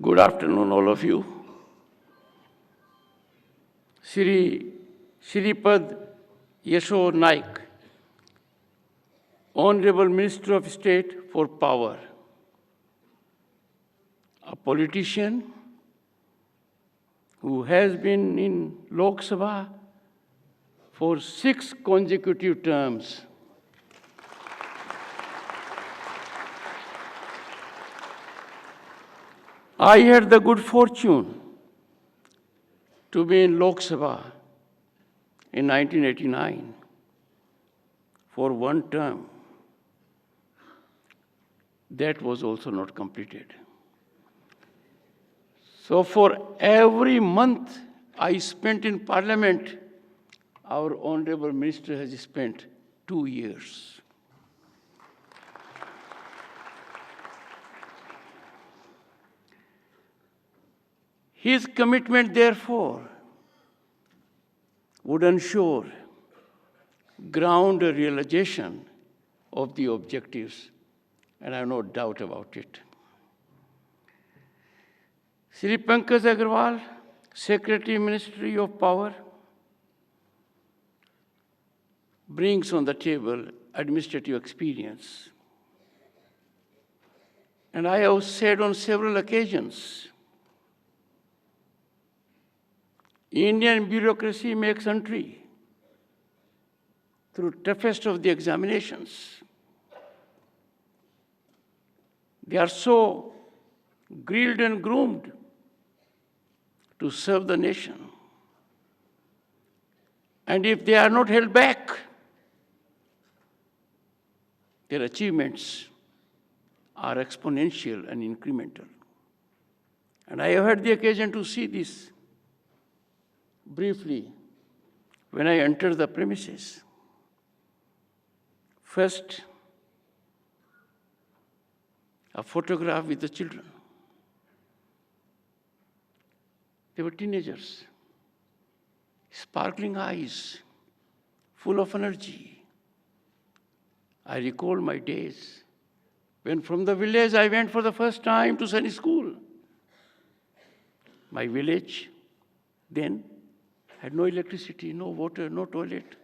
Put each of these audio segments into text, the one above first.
Good afternoon, all of you. Shripad Yasho Naik, Honorable Minister of State for Power, a politician who has been in Lok Sabha for 6 consecutive terms. I had the good fortune to be in Lok Sabha in 1989 for 1 term. That was also not completed. So for every month I spent in Parliament, our Honorable Minister has spent 2 years. His commitment, therefore, would ensure ground realization of the objectives, and I have no doubt about it. Shri Pankaj Agarwal, Secretary Ministry of Power, brings on the table administrative experience. And I have said on several occasions, Indian bureaucracy makes entry through toughest of the examinations. They are so grilled and groomed to serve the nation. And if they are not held back, their achievements are exponential and incremental. And I have had the occasion to see this briefly when I entered the premises. First, a photograph with the children. They were teenagers, sparkling eyes, full of energy. I recall my days when from the village I went for the first time to Sunny School. My village then had no electricity, no water, no toilet.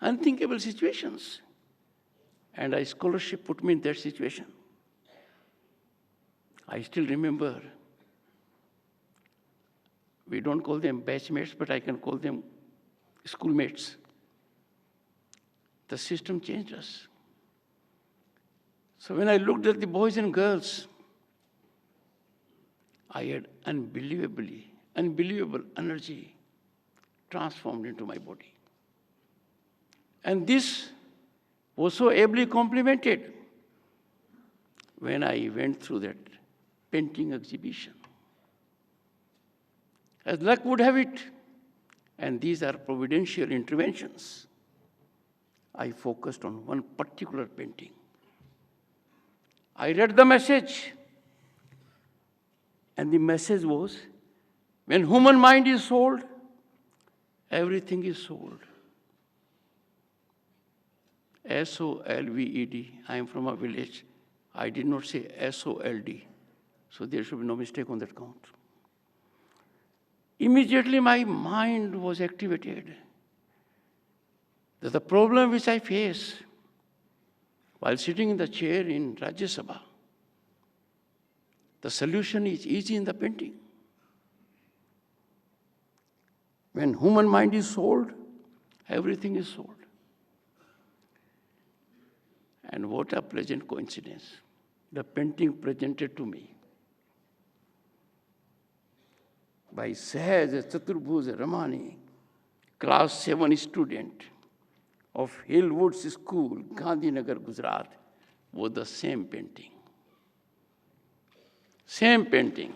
Unthinkable situations. And a scholarship put me in that situation. I still remember, we don't call them batchmates, but I can call them schoolmates. The system changed us. So when I looked at the boys and girls, I had unbelievable energy transformed into my body. And this was so ably complemented when I went through that painting exhibition. As luck would have it, and these are providential interventions, I focused on one particular painting. I read the message, and the message was, when human mind is sold, everything is sold. S-O-L-V-E-D. I am from a village. I did not say S-O-L-D. So there should be no mistake on that count. Immediately my mind was activated. That the problem which I face while sitting in the chair in Rajya Sabha, the solution is easy in the painting. When human mind is sold, everything is sold. And what a pleasant coincidence. The painting presented to me by Sahaj Chaturbhuj Ramani, class 7 student of Hillwoods School, Gandhinagar, Gujarat, was the same painting. Same painting.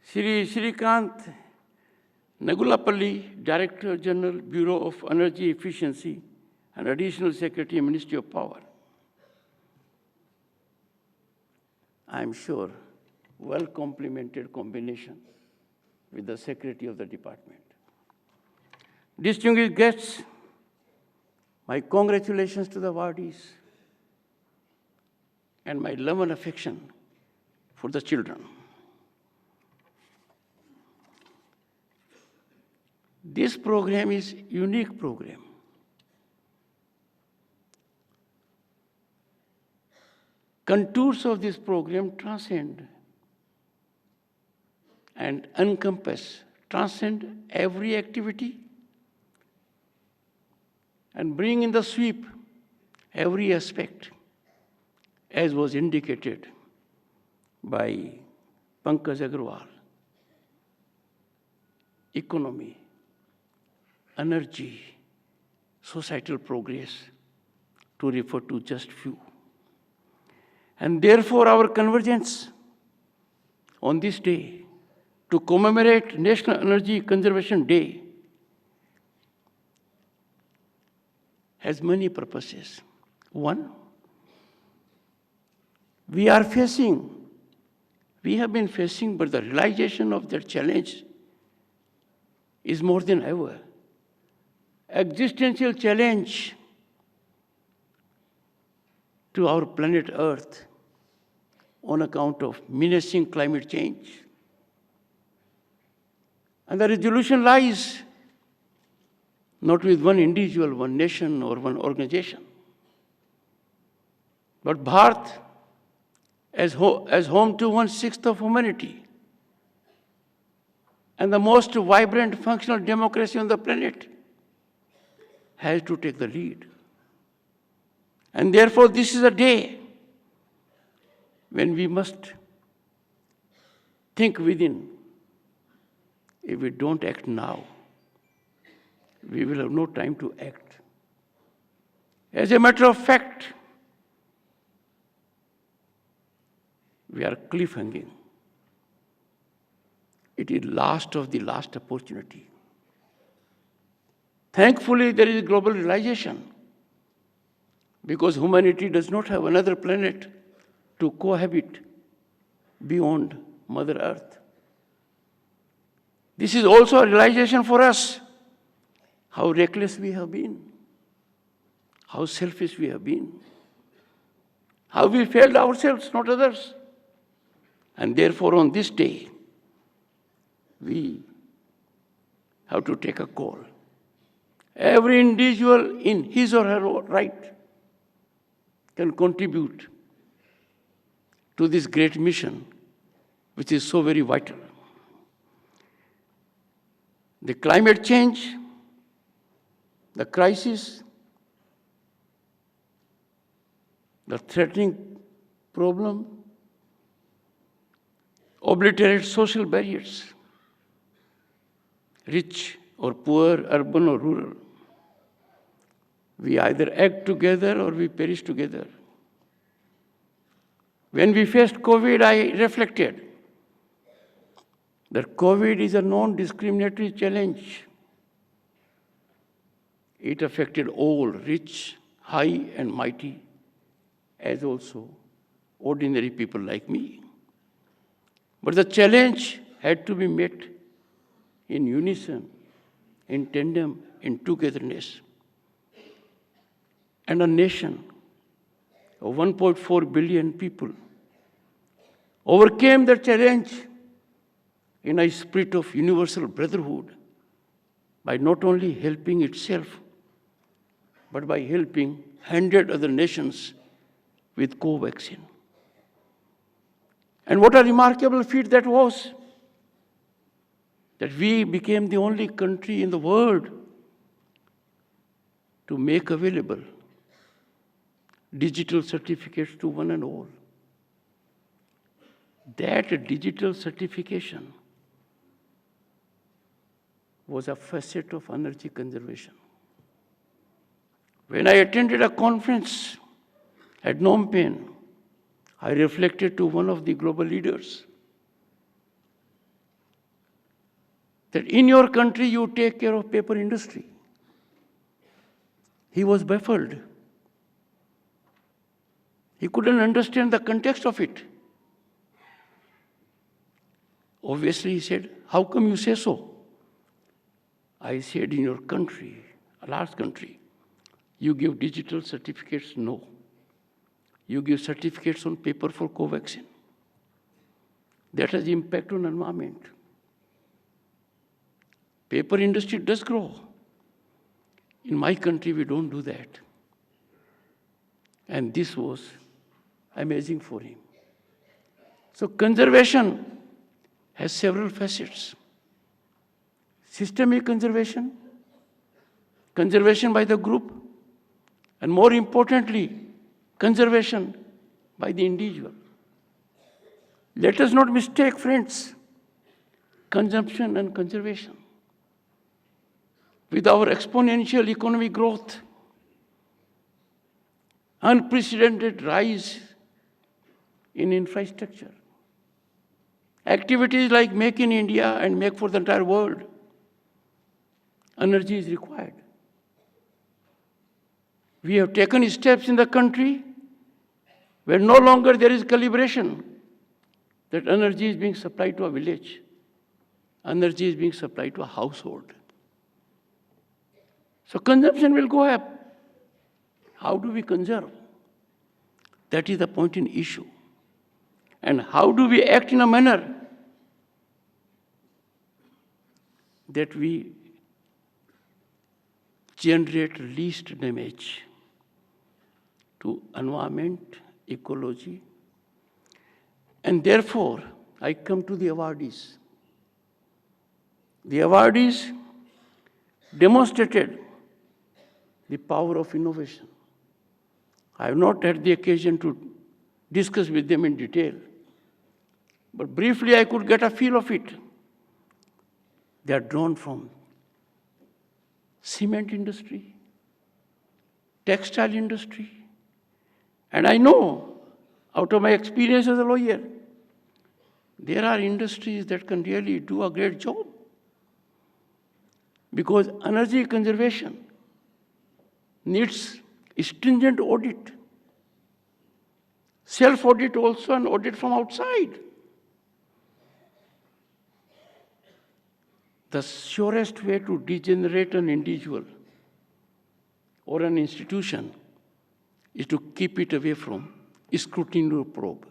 Shri Shrikant Nagulapalli, Director General, Bureau of Energy Efficiency and Additional Secretary, Ministry of Power. I am sure well complemented combination with the Secretary of the Department. Distinguished guests, My congratulations to the awardees and my love and affection for the children. This program is a unique program. Contours of this program transcend and transcend every activity and bring in the sweep every aspect, as was indicated by Pankaj Agarwal. Economy, energy, societal progress, to refer to just few. And therefore, our convergence on this day to commemorate National Energy Conservation Day has many purposes. One, we have been facing, but the realization of that challenge is more than ever. Existential challenge to our planet Earth on account of menacing climate change. And the resolution lies not with one individual, one nation, or one organization, but Bharat, as home to 1/6 of humanity and the most vibrant functional democracy on the planet, has to take the lead. And therefore, this is a day when we must think within. If we don't act now, we will have no time to act. As a matter of fact, we are cliffhanging. It is last of the last opportunity. Thankfully, there is global realization, because humanity does not have another planet to cohabit beyond Mother Earth. This is also a realization for us how reckless we have been, how selfish we have been, how we failed ourselves, not others. And therefore, on this day, we have to take a call. Every individual in his or her right can contribute to this great mission, which is so very vital. The climate change, the crisis, the threatening problem, obliterate social barriers, rich or poor, urban or rural. We either act together or we perish together. When we faced COVID, I reflected that COVID is a non-discriminatory challenge. It affected all, rich, high, and mighty, as also ordinary people like me. But the challenge had to be met in unison, in tandem, in togetherness. And a nation of 1.4 billion people overcame the challenge in a spirit of universal brotherhood by not only helping itself, but by helping 100 other nations with co-vaccine. And what a remarkable feat that was, that we became the only country in the world to make available digital certificates to one and all. That digital certification was a facet of energy conservation. When I attended a conference at Phnom Penh, I reflected to one of the global leaders that in your country you take care of paper industry. He was baffled. He couldn't understand the context of it. Obviously, he said, "How come you say so?" I said, "In your country, a large country, You give digital certificates? No. You give certificates on paper for Covaxin. That has impact on environment. Paper industry does grow. In my country, we don't do that. And this was amazing for him. So conservation has several facets. Systemic conservation, conservation by the group, and more importantly, conservation by the individual. Let us not mistake, friends, consumption and conservation. With our exponential economic growth, unprecedented rise in infrastructure, activities like Make in India and Make for the entire world, energy is required. We have taken steps in the country where no longer there is calibration that energy is being supplied to a village. Energy is being supplied to a household. So consumption will go up. How do we conserve? That is the point in issue. And how do we act in a manner that we generate least damage to environment, ecology? And therefore, I come to the awardees. The awardees demonstrated the power of innovation. I have not had the occasion to discuss with them in detail, but briefly I could get a feel of it. They are drawn from cement industry, textile industry, and I know out of my experience as a lawyer, there are industries that can really do a great job because energy conservation needs stringent audit, self-audit also, and audit from outside. The surest way to degenerate an individual or an institution is to keep it away from scrutiny or probe.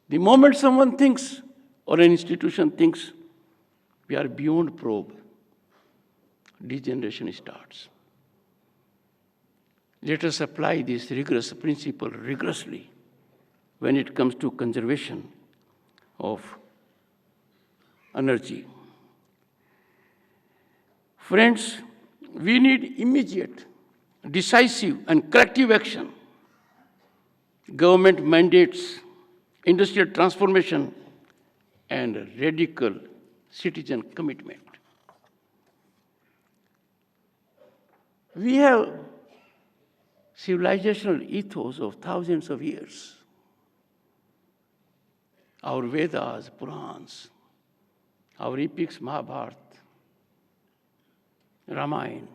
The moment someone thinks or an institution thinks we are beyond probe, degeneration starts. Let us apply this rigorous principle rigorously when it comes to conservation of energy. Friends, we need immediate, decisive, and corrective action. Government mandates, industrial transformation, and radical citizen commitment. We have civilizational ethos of thousands of years. Our Vedas, Purans, our epics, Mahabharata, Ramayana,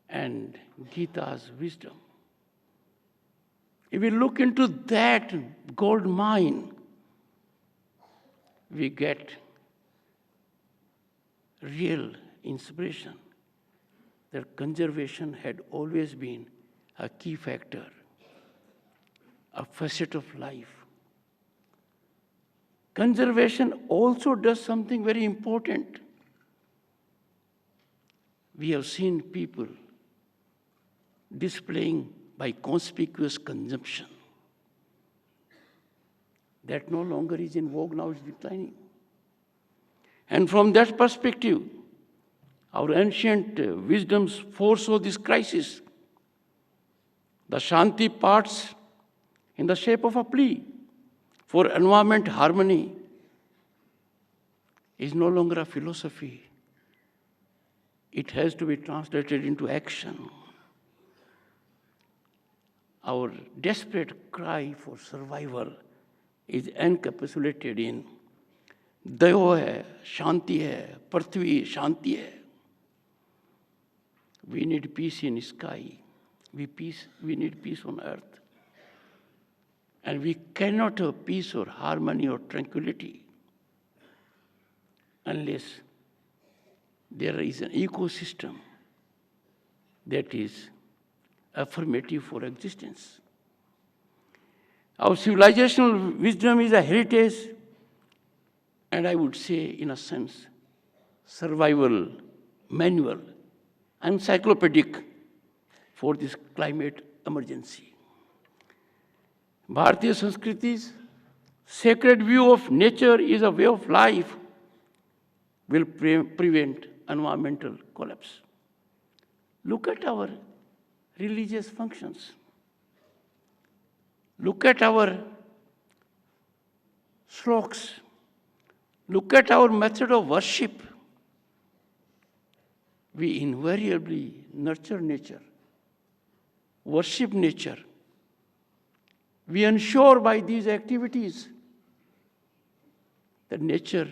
and Gita's wisdom. If we look into that gold mine, we get real inspiration that conservation had always been a key factor, a facet of life. Conservation also does something very important. We have seen people displaying by conspicuous consumption. That no longer is in vogue, now it's declining. And from that perspective, our ancient wisdoms foresaw this crisis. The Shanti parts in the shape of a plea for environment harmony is no longer a philosophy. It has to be translated into action. Our desperate cry for survival is encapsulated in Dayo hai, Shanti hai, Prithvi Shanti hai. We need peace in sky. We need peace on earth. And we cannot have peace or harmony or tranquility unless there is an ecosystem that is affirmative for existence. Our civilizational wisdom is a heritage, and I would say, in a sense, survival manual, encyclopedic for this climate emergency. Bharatiya Sanskriti's sacred view of nature is a way of life will prevent environmental collapse. Look at our religious functions. Look at our sloks. Look at our method of worship. We invariably nurture nature, worship nature. We ensure by these activities that nature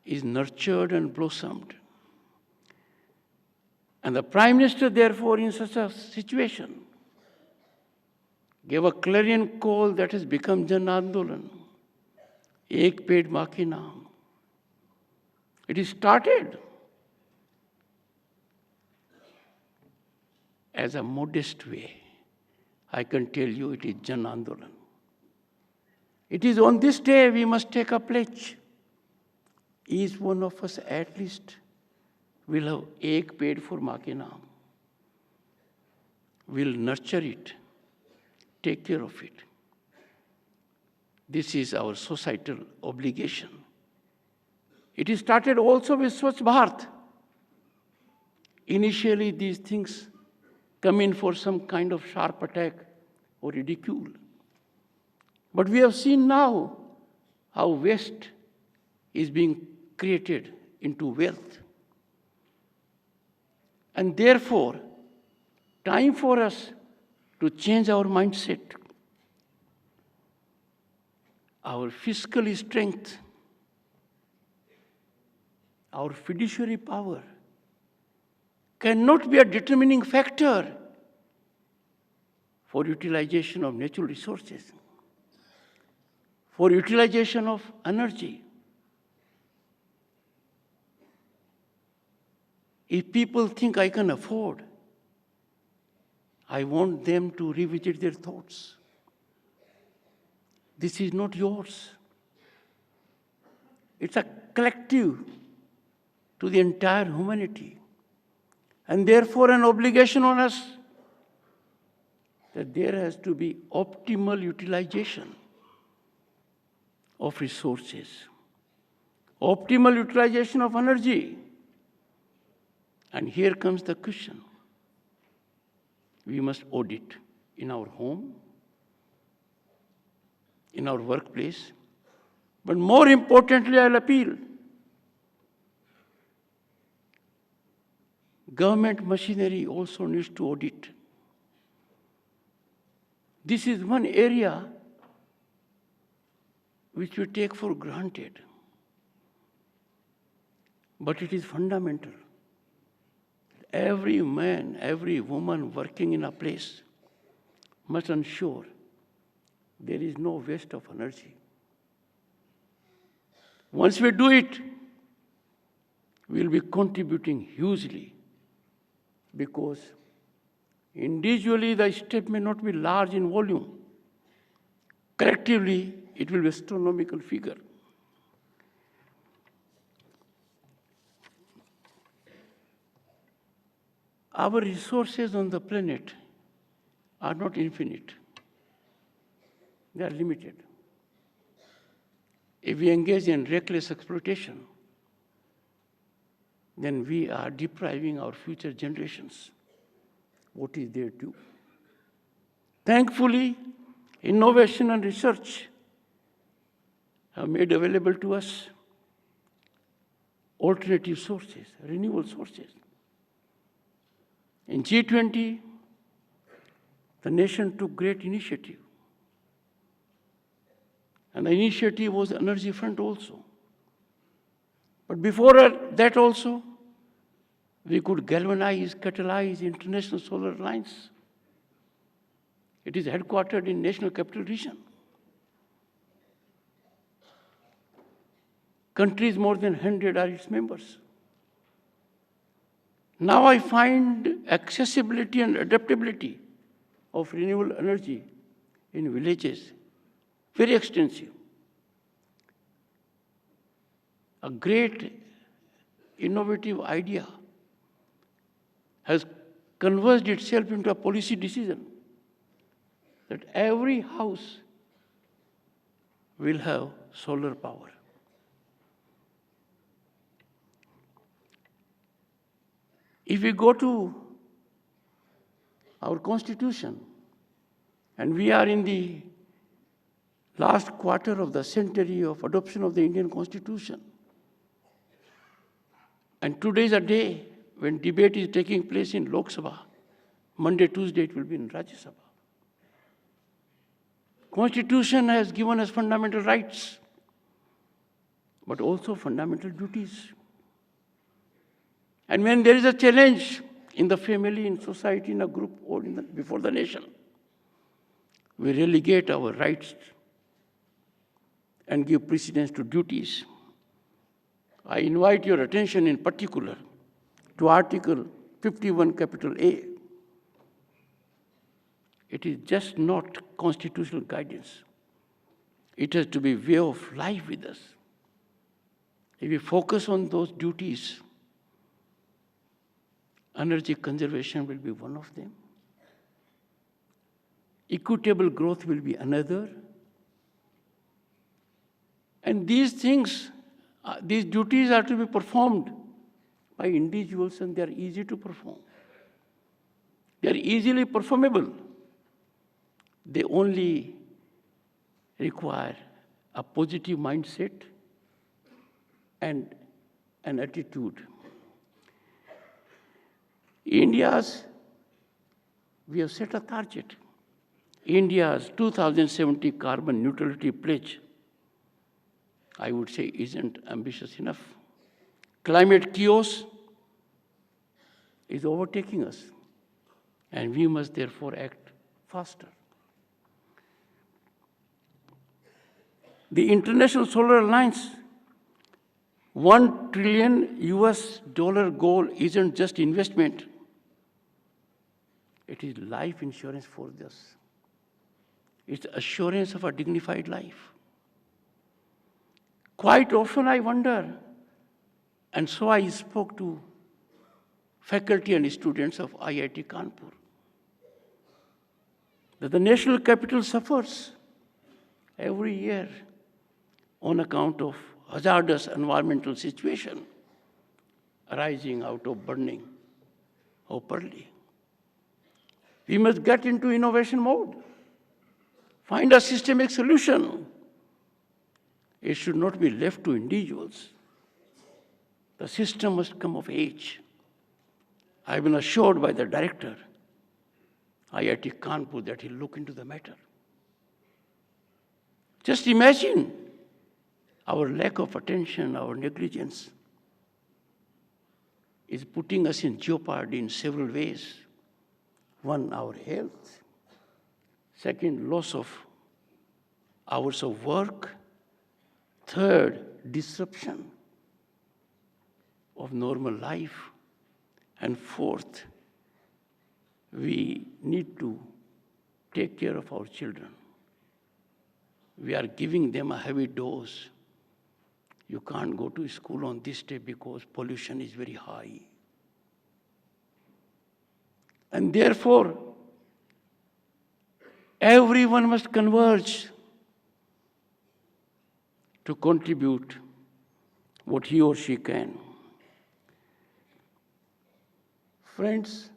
is nurtured and blossomed. And the Prime Minister, therefore, in such a situation, gave a clarion call that has become Jan Andolan, Ek Ped Maa Ke Naam. It is started as a modest way. I can tell you it is Jan Andolan. It is on this day we must take a pledge. Each one of us at least will have Ek Ped for Maa Ke Naam. Will nurture it, take care of it. This is our societal obligation. It is started also with Swachh Bharat. Initially, these things come in for some kind of sharp attack or ridicule. But we have seen now how waste is being created into wealth. And therefore, time for us to change our mindset. Our fiscal strength, our fiduciary power cannot be a determining factor for utilization of natural resources, for utilization of energy. If people think I can afford, I want them to revisit their thoughts. This is not yours. It's a collective to the entire humanity. And therefore an obligation on us that there has to be optimal utilization of resources, optimal utilization of energy. And here comes the question. We must audit in our home, in our workplace, but more importantly, I'll appeal. Government machinery also needs to audit. This is one area which we take for granted, but it is fundamental. Every man, every woman working in a place must ensure there is no waste of energy. Once we do it, we will be contributing hugely, because individually the step may not be large in volume. Collectively, it will be an astronomical figure. Our resources on the planet are not infinite. They are limited. If we engage in reckless exploitation, then we are depriving our future generations what is their due. Thankfully, innovation and research have made available to us alternative sources, renewable sources. In G20, the nation took great initiative. And the initiative was the energy front also. But before that also, we could galvanize, catalyze International Solar Alliance. It is headquartered in National Capital Region. Countries more than 100 are its members. Now I find accessibility and adaptability of renewable energy in villages very extensive. A great innovative idea has converged itself into a policy decision that every house will have solar power. If we go to our Constitution, and we are in the last quarter of the century of adoption of the Indian Constitution, and today is a day when debate is taking place in Lok Sabha. Monday, Tuesday, it will be in Rajya Sabha. Constitution has given us fundamental rights, but also fundamental duties. And when there is a challenge in the family, in society, in a group, or before the nation, we relegate our rights and give precedence to duties. I invite your attention in particular to Article 51, capital A. It is just not constitutional guidance. It has to be way of life with us. If we focus on those duties, energy conservation will be one of them. Equitable growth will be another. And these things, these duties are to be performed by individuals, and they are easy to perform. They are easily performable. They only require a positive mindset and an attitude. We have set a target. India's 2070 carbon neutrality pledge, I would say, isn't ambitious enough. Climate chaos is overtaking us, and we must therefore act faster. The International Solar Alliance $1 trillion goal isn't just investment. It is life insurance for us. It's assurance of a dignified life. Quite often I wonder, and so I spoke to faculty and students of IIT Kanpur, that the national capital suffers every year on account of hazardous environmental situation arising out of burning openly. We must get into innovation mode, find a systemic solution. It should not be left to individuals. The system must come of age. I've been assured by the director, IIT Kanpur, that he'll look into the matter. Just imagine our lack of attention, our negligence is putting us in jeopardy in several ways. One, our health. Second, loss of hours of work. Third, disruption of normal life. And fourth, we need to take care of our children. We are giving them a heavy dose. You can't go to school on this day because pollution is very high. And therefore, everyone must converge to contribute what he or she can. Friends,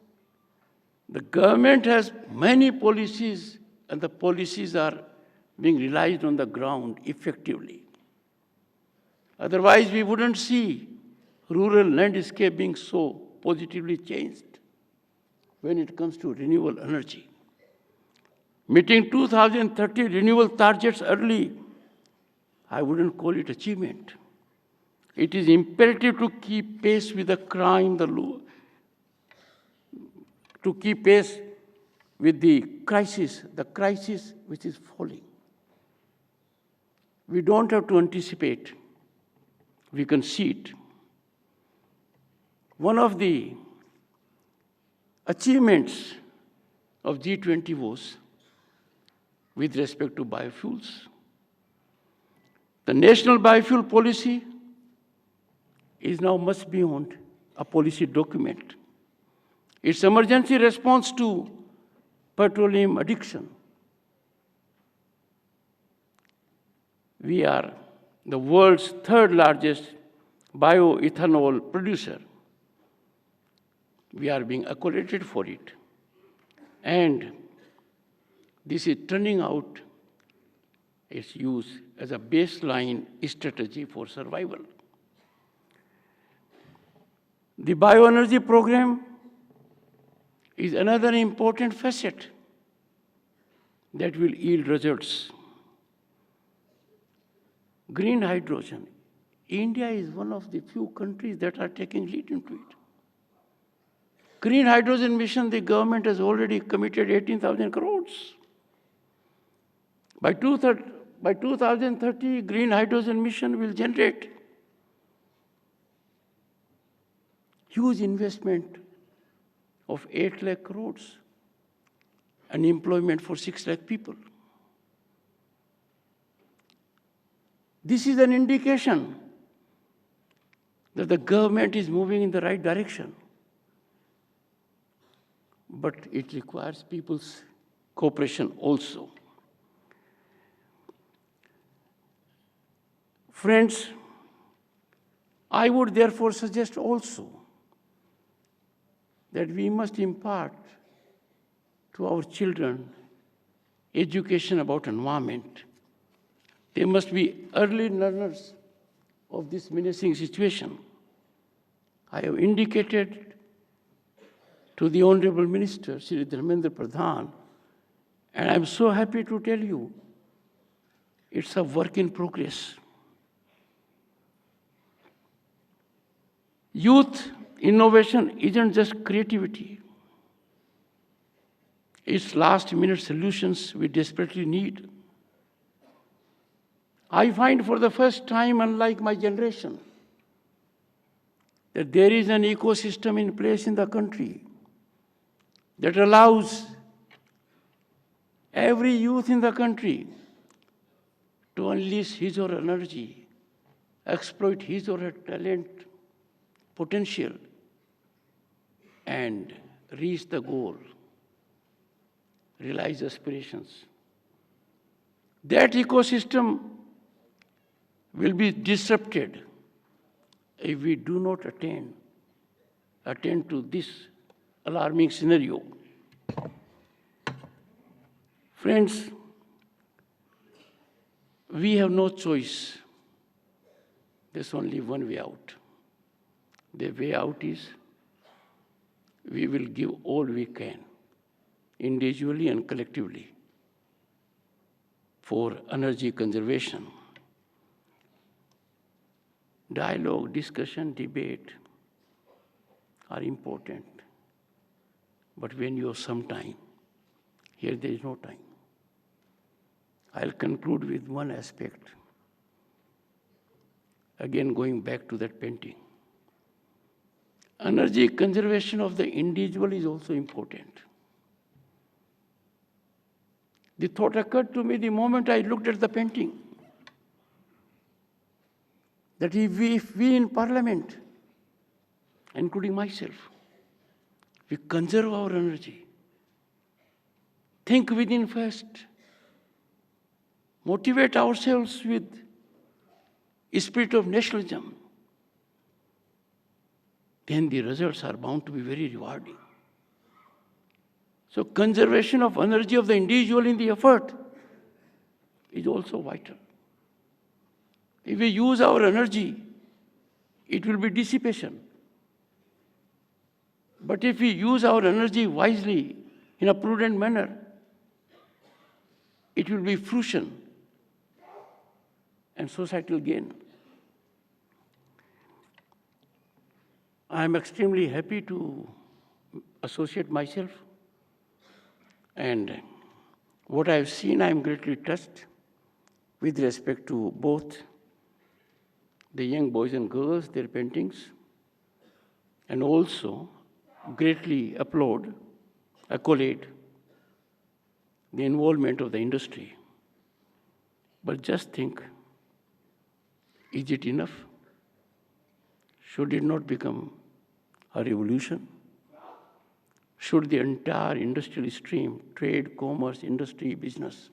the government has many policies, and the policies are being realized on the ground effectively. Otherwise, we wouldn't see rural landscape being so positively changed when it comes to renewable energy. Meeting 2030 renewable targets early, I wouldn't call it achievement. It is imperative to keep pace with the crime, to keep pace with the crisis which is falling. We don't have to anticipate. We can see it. One of the achievements of G20 was with respect to biofuels. The national biofuel policy is now much beyond a policy document. Its emergency response to petroleum addiction. We are the world's third largest bioethanol producer. We are being accredited for it. And this is turning out its use as a baseline strategy for survival. The bioenergy program is another important facet that will yield results. Green hydrogen. India is one of the few countries that are taking lead into it. Green hydrogen mission, the government has already committed 18,000 crores. By 2030, green hydrogen mission will generate huge investment of 8 lakh crores and employment for 6 lakh people. This is an indication that the government is moving in the right direction. But it requires people's cooperation also. Friends, I would therefore suggest also that we must impart to our children education about environment. They must be early learners of this menacing situation. I have indicated to the Honorable Minister, Shri Dharmendra Pradhan, and I'm so happy to tell you, it's a work in progress. Youth innovation isn't just creativity. It's last-minute solutions we desperately need. I find for the first time, unlike my generation, that there is an ecosystem in place in the country that allows every youth in the country to unleash his or her energy, exploit his or her talent, potential, and reach the goal, realize aspirations. That ecosystem will be disrupted if we do not attend to this alarming scenario. Friends, we have no choice. There's only one way out. The way out is we will give all we can, individually and collectively, for energy conservation. Dialogue, discussion, debate are important. But when you have some time, here there is no time. I'll conclude with one aspect. Again, going back to that painting. Energy conservation of the individual is also important. The thought occurred to me the moment I looked at the painting, that if we in Parliament, including myself, we conserve our energy, think within first, motivate ourselves with a spirit of nationalism, then the results are bound to be very rewarding. So conservation of energy of the individual in the effort is also vital. If we use our energy, it will be dissipation. But if we use our energy wisely, in a prudent manner, it will be fruition and societal gain. I am extremely happy to associate myself, and what I have seen, I am greatly touched with respect to both the young boys and girls, their paintings, and also greatly accolade the involvement of the industry. But just think, is it enough? Should it not become a revolution? Should the entire industrial stream, trade, commerce, industry, business,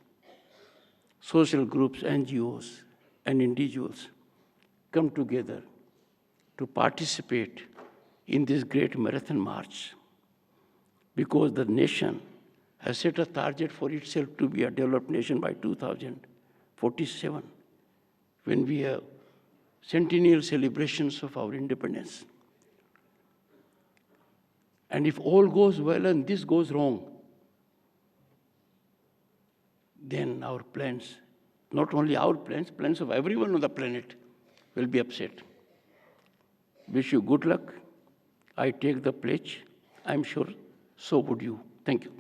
social groups, NGOs, and individuals come together to participate in this great marathon march? Because the nation has set a target for itself to be a developed nation by 2047, when we have centennial celebrations of our independence. And if all goes well and this goes wrong, then our plans, not only our plans, plans of everyone on the planet will be upset. Wish you good luck. I take the pledge. I'm sure so would you. Thank you.